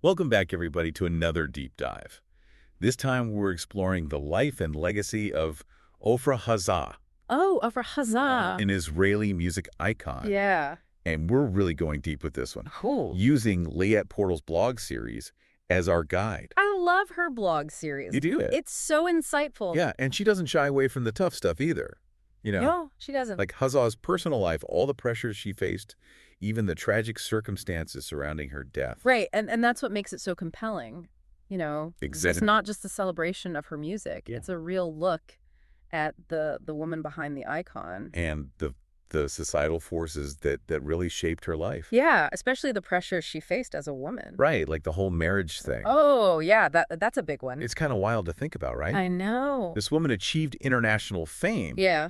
Welcome back, everybody, to another deep dive. This time, we're exploring the life and legacy of Ofra Haza, Oh, Ofra Haza. an Israeli music icon. Yeah. And we're really going deep with this one, Cool. using Liat Portal's blog series as our guide. I love her blog series. You do it. It's so insightful. Yeah, and she doesn't shy away from the tough stuff either. No, she doesn't. Like Haza's personal life, all the pressures she faced, even the tragic circumstances surrounding her death. Right, and that's what makes it so compelling. It's Exactly. not just a celebration of her music. Yeah. It's a real look at the woman behind the icon. And the societal forces that really shaped her life. Yeah, especially the pressure she faced as a woman. Right, like the whole marriage thing. Oh, yeah, that's a big one. It's kind of wild to think about, right? I know. This woman achieved international fame, Yeah,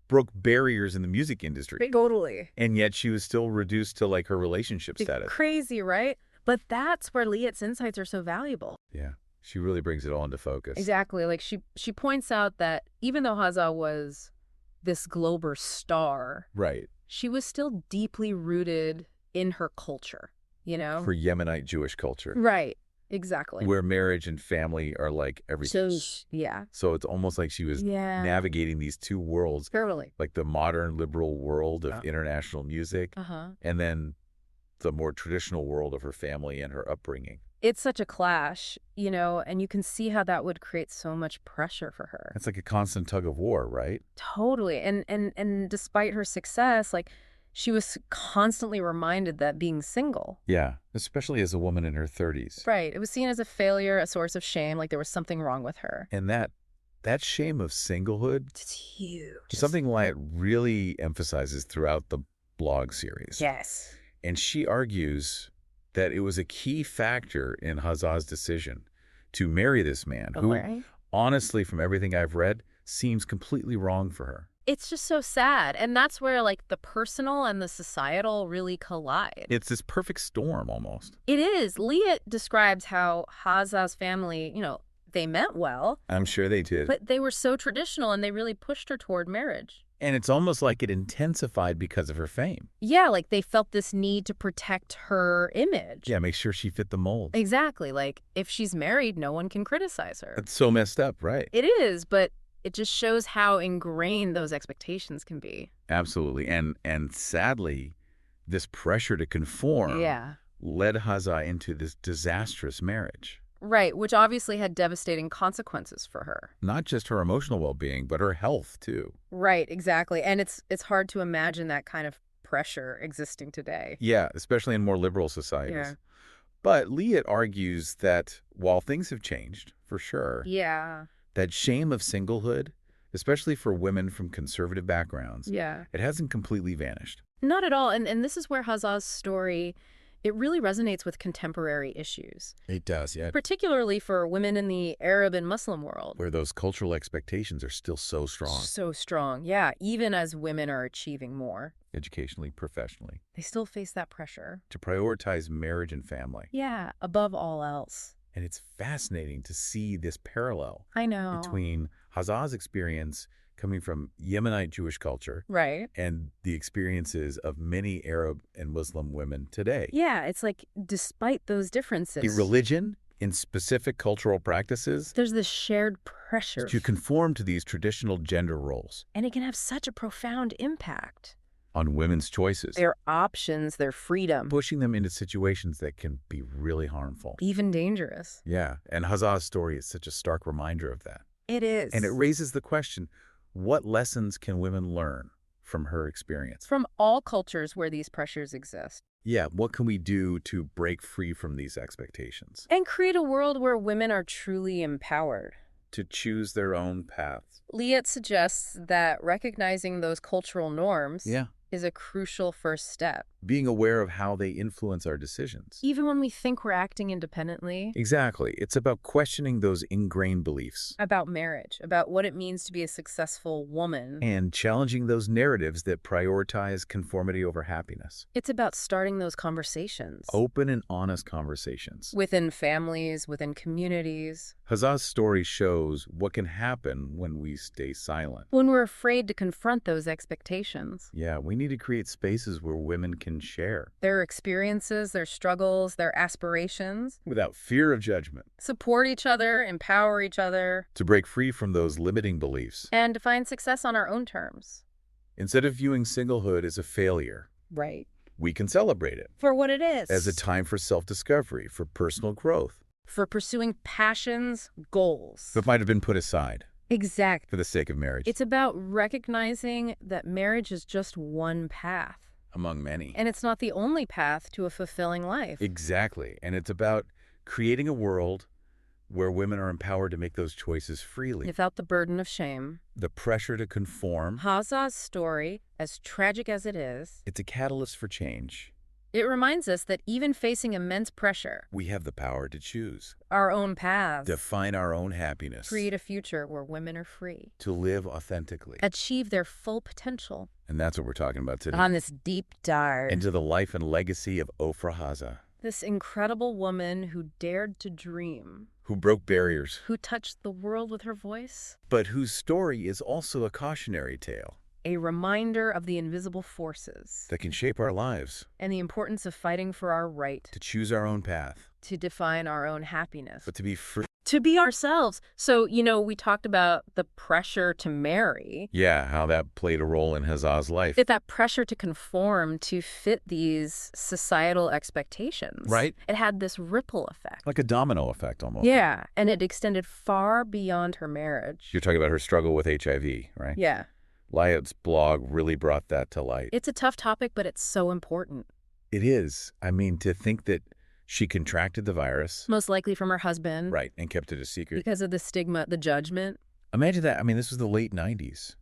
broke barriers in the music industry, totally. and yet she was still reduced to like her relationship It's status. crazy, right? But that's where Liat's insights are so valuable. Yeah, she really brings it all into focus. Exactly. Like she points out that even though Haza was this global star, Right, she was still deeply rooted in her culture, for Yemenite Jewish culture, Right. Exactly. where marriage and family are like everything. Yeah. So it's almost like she was Yeah. navigating these two worlds, Totally. like the modern liberal world of Yeah. international music, Uh-huh. and then the more traditional world of her family and her upbringing. It's such a clash, and you can see how that would create so much pressure for her. It's like a constant tug of war, right? Totally. And despite her success, like she was constantly reminded that being single. Yeah, especially as a woman in her 30s. Right. It was seen as a failure, a source of shame, like there was something wrong with her. And that shame of singlehood It's huge. is something Liat really emphasizes throughout the blog series. Yes. And she argues that it was a key factor in Haza's decision to marry this man who, Right. honestly, from everything I've read, seems completely wrong for her. It's just so sad. And that's where like the personal and the societal really collide. It's this perfect storm almost. It is. Liat describes how Haza's family, they meant well, I'm sure they did. but they were so traditional and they really pushed her toward marriage. And it's almost like it intensified because of her fame. Yeah, like they felt this need to protect her image. Yeah, make sure she fit the mold. Exactly. Like if she's married, no one can criticize her. That's so messed up, right? It is, but it just shows how ingrained those expectations can be. Absolutely. And sadly, this pressure to conform Yeah. led Haza into this disastrous marriage. Right, which obviously had devastating consequences for her. Not just her emotional well-being, but her health, too. Right, exactly. And it's hard to imagine that kind of pressure existing today. Yeah, especially in more liberal societies. Yeah. But Liat argues that while things have changed, for sure, Yeah. that shame of singlehood, especially for women from conservative backgrounds, Yeah. it hasn't completely vanished. Not at all. And this is where Haza's story, it really resonates with contemporary issues, It does, yeah. particularly for women in the Arab and Muslim world. Where those cultural expectations are still so strong, So strong. Yeah, even as women are achieving more, educationally, professionally, they still face that pressure. to prioritize marriage and family. Yeah, above all else. And it's fascinating to see this parallel I know. between Haza's experience coming from Yemenite Jewish culture Right. and the experiences of many Arab and Muslim women today. Yeah, it's like despite those differences, In religion, in specific cultural practices, there's this shared pressure. to conform to these traditional gender roles And it can have such a profound impact. on women's choices, Their options, their freedom, pushing them into situations that can be really harmful. even dangerous. Yeah, and Haza's story is such a stark reminder of that. It is. And it raises the question, what lessons can women learn from her experience? From all cultures where these pressures exist. Yeah, what can we do to break free from these expectations? And create a world where women are truly empowered. To choose their own paths. Liat suggests that recognizing those cultural norms Yeah. is a crucial first step. Being aware of how they influence our decisions. Even when we think we're acting independently. Exactly. It's about questioning those ingrained beliefs. About marriage, about what it means to be a successful woman. And challenging those narratives that prioritize conformity over happiness. It's about starting those conversations. Open and honest conversations. Within families, within communities. Haza's story shows what can happen when we stay silent. When we're afraid to confront those expectations. Yeah, we need to create spaces where women can can share. Their experiences, their struggles, their aspirations. Without fear of judgment. Support each other, empower each other. To break free from those limiting beliefs. And to find success on our own terms. Instead of viewing singlehood as a failure. Right. We can celebrate it. For what it is. As a time for self-discovery, for personal growth. For pursuing passions, goals. That might have been put aside. Exactly. For the sake of marriage. It's about recognizing that marriage is just one path. Among many. And it's not the only path to a fulfilling life. Exactly. And it's about creating a world where women are empowered to make those choices freely. Without the burden of shame. The pressure to conform. Haza's story, as tragic as it is, it's a catalyst for change. It reminds us that even facing immense pressure, we have the power to choose. Our own paths. Define our own happiness. Create a future where women are free. To live authentically. Achieve their full potential. And that's what we're talking about today. On this deep dive. Into the life and legacy of Ofra Haza. This incredible woman who dared to dream. Who broke barriers. Who touched the world with her voice. But whose story is also a cautionary tale. A reminder of the invisible forces that can shape our lives. And the importance of fighting for our right. To choose our own path. To define our own happiness. But to be free. To be ourselves. So, we talked about the pressure to marry. Yeah, how that played a role in Haza's life. That pressure to conform to fit these societal expectations. Right. It had this ripple effect. Like a domino effect almost. Yeah, and it extended far beyond her marriage. You're talking about her struggle with HIV, right? Yeah. Liat's blog really brought that to light. It's a tough topic, but it's so important. It is. I mean, to think that she contracted the virus. Most likely from her husband. Right, and kept it a secret. Because of the stigma, the judgment. Imagine that. I mean, this was the late 90s.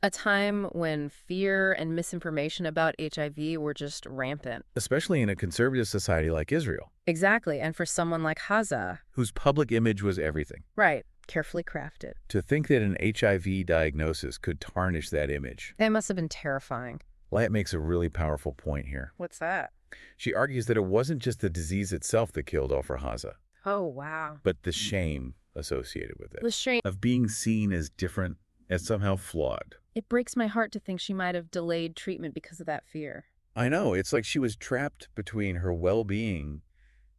A time when fear and misinformation about HIV were just rampant. Especially in a conservative society like Israel. Exactly, and for someone like Haza. Whose public image was everything. Right. Carefully crafted. To think that an HIV diagnosis could tarnish that image. That must have been terrifying. Liat makes a really powerful point here. What's that? She argues that it wasn't just the disease itself that killed Ofra Haza. Oh, wow. But the shame associated with it. The shame. Of being seen as different, as somehow flawed. It breaks my heart to think she might have delayed treatment because of that fear. I know. It's like she was trapped between her well-being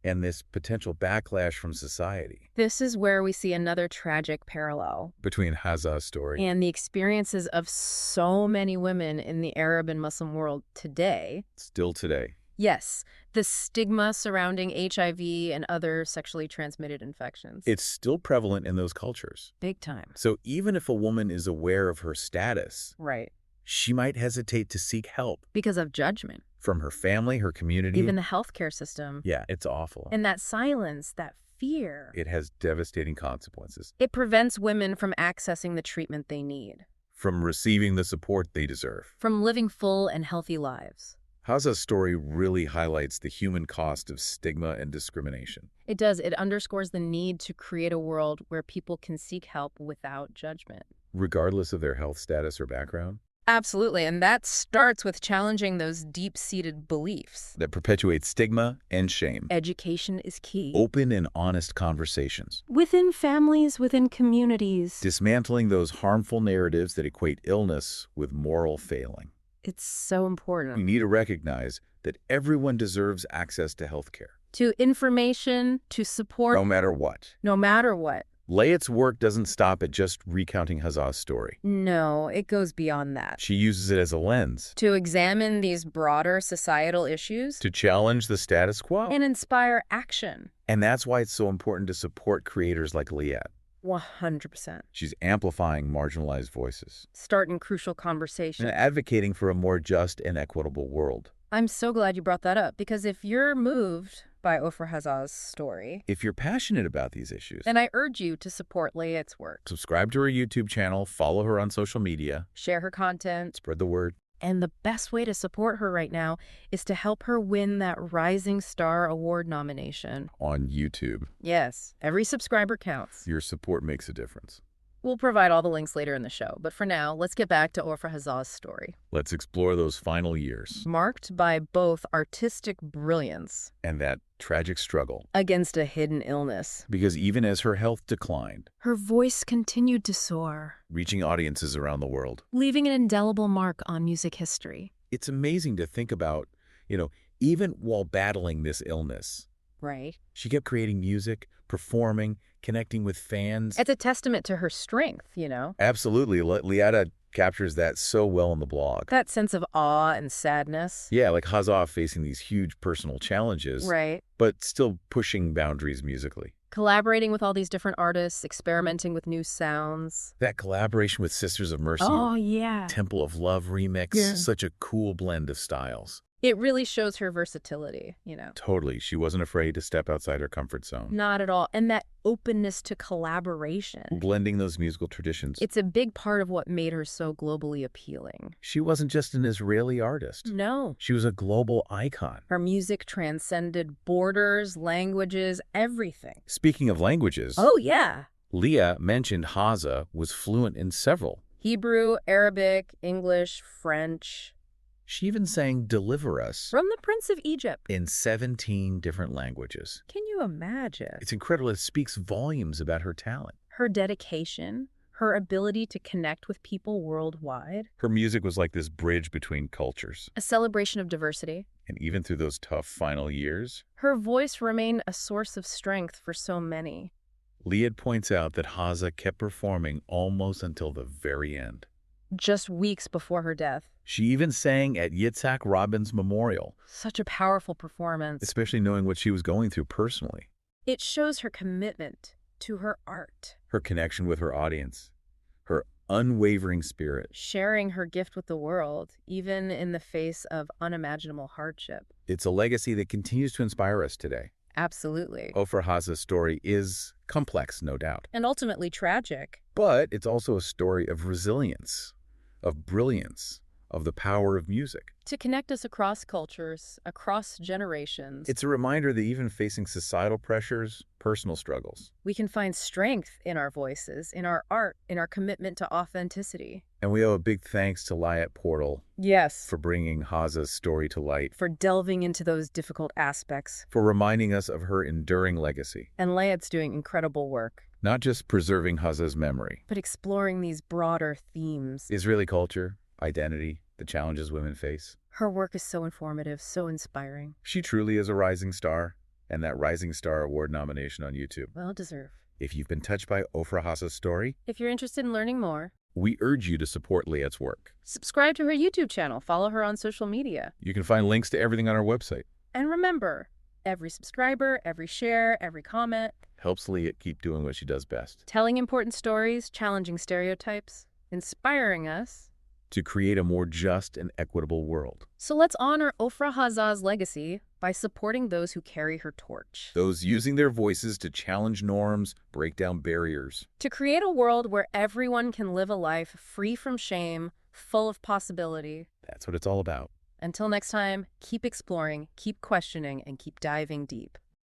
and this potential backlash from society. This is where we see another tragic parallel. Between Haza's story. And the experiences of so many women in the Arab and Muslim world today. Still today. Yes, the stigma surrounding HIV and other sexually transmitted infections. It's still prevalent in those cultures. Big time. So even if a woman is aware of her status. Right. She might hesitate to seek help. Because of judgment. From her family, her community. Even the healthcare system. Yeah, it's awful. And that silence, that fear. It has devastating consequences. It prevents women from accessing the treatment they need. From receiving the support they deserve. From living full and healthy lives. Haza's story really highlights the human cost of stigma and discrimination. It does. It underscores the need to create a world where people can seek help without judgment. Regardless of their health status or background? Absolutely, and that starts with challenging those deep-seated beliefs. That perpetuate stigma and shame. Education is key. Open and honest conversations. Within families, within communities. Dismantling those harmful narratives that equate illness with moral failing. It's so important. We need to recognize that everyone deserves access to health care. To information, to support. No matter what. No matter what. Liat's work doesn't stop at just recounting Haza's story. No, it goes beyond that. She uses it as a lens. To examine these broader societal issues. To challenge the status quo. And inspire action. And that's why it's so important to support creators like Liat. 100%. She's amplifying marginalized voices. Starting crucial conversations. And advocating for a more just and equitable world. I'm so glad you brought that up, because if you're moved by Ofra Haza's story, if you're passionate about these issues, then I urge you to support Liat's work. Subscribe to her YouTube channel, follow her on social media, share her content, spread the word. And the best way to support her right now is to help her win that Rising Star Award nomination. On YouTube. Yes, every subscriber counts. Your support makes a difference. We'll provide all the links later in the show, but for now, let's get back to Ofra Haza's story. Let's explore those final years. Marked by both artistic brilliance and that tragic struggle against a hidden illness. Because even as her health declined, her voice continued to soar, reaching audiences around the world, leaving an indelible mark on music history. It's amazing to think about, You know, even while battling this illness, Right. she kept creating music, performing, connecting with fans. It's a testament to her strength, you know? Absolutely. Liata captures that so well in the blog. That sense of awe and sadness. Yeah, like Haza facing these huge personal challenges, Right. but still pushing boundaries musically. Collaborating with all these different artists, experimenting with new sounds. That collaboration with Sisters of Mercy, Oh, yeah. Temple of Love remix, Yeah. such a cool blend of styles. It really shows her versatility, you know? Totally. She wasn't afraid to step outside her comfort zone. Not at all. And that openness to collaboration. Blending those musical traditions. It's a big part of what made her so globally appealing. She wasn't just an Israeli artist. No. She was a global icon. Her music transcended borders, languages, everything. Speaking of languages, Oh, yeah. Leah mentioned Haza was fluent in several. Hebrew, Arabic, English, French. She even sang Deliver Us From the Prince of Egypt. in 17 different languages. Can you imagine? It's incredible. It speaks volumes about her talent. Her dedication, her ability to connect with people worldwide. Her music was like this bridge between cultures. A celebration of diversity. And even through those tough final years, Her voice remained a source of strength for so many. Liat points out that Haza kept performing almost until the very end. Just weeks before her death. She even sang at Yitzhak Rabin's memorial, Such a powerful performance. especially knowing what she was going through personally. It shows her commitment to her art, Her connection with her audience, her unwavering spirit. sharing her gift with the world, even in the face of unimaginable hardship. It's a legacy that continues to inspire us today. Absolutely. Ofra Haza's story is complex, no doubt. And ultimately tragic. But it's also a story of resilience, of brilliance, of the power of music. To connect us across cultures, across generations, It's a reminder that even facing societal pressures, personal struggles, we can find strength in our voices, in our art, in our commitment to authenticity. and we owe a big thanks to Liat Portal Yes. for bringing Haza's story to light, For delving into those difficult aspects. for reminding us of her enduring legacy, And Liat's doing incredible work, not just preserving Haza's memory. but exploring these broader themes. Israeli culture, identity, the challenges women face. Her work is so informative, so inspiring. She truly is a rising star, and that Rising Star Award nomination on YouTube. Well deserved. If you've been touched by Ofra Haza's story, If you're interested in learning more, we urge you to support Liat's work. subscribe to her YouTube channel, follow her on social media. You can find links to everything on our website. And remember, every subscriber, every share, every comment, Helps Liat keep doing what she does best, telling important stories, challenging stereotypes, inspiring us. to create a more just and equitable world. So let's honor Ofra Haza's legacy by supporting those who carry her torch. Those using their voices to challenge norms, break down barriers. To create a world where everyone can live a life free from shame, full of possibility. That's what it's all about. Until next time, keep exploring, keep questioning, and keep diving deep.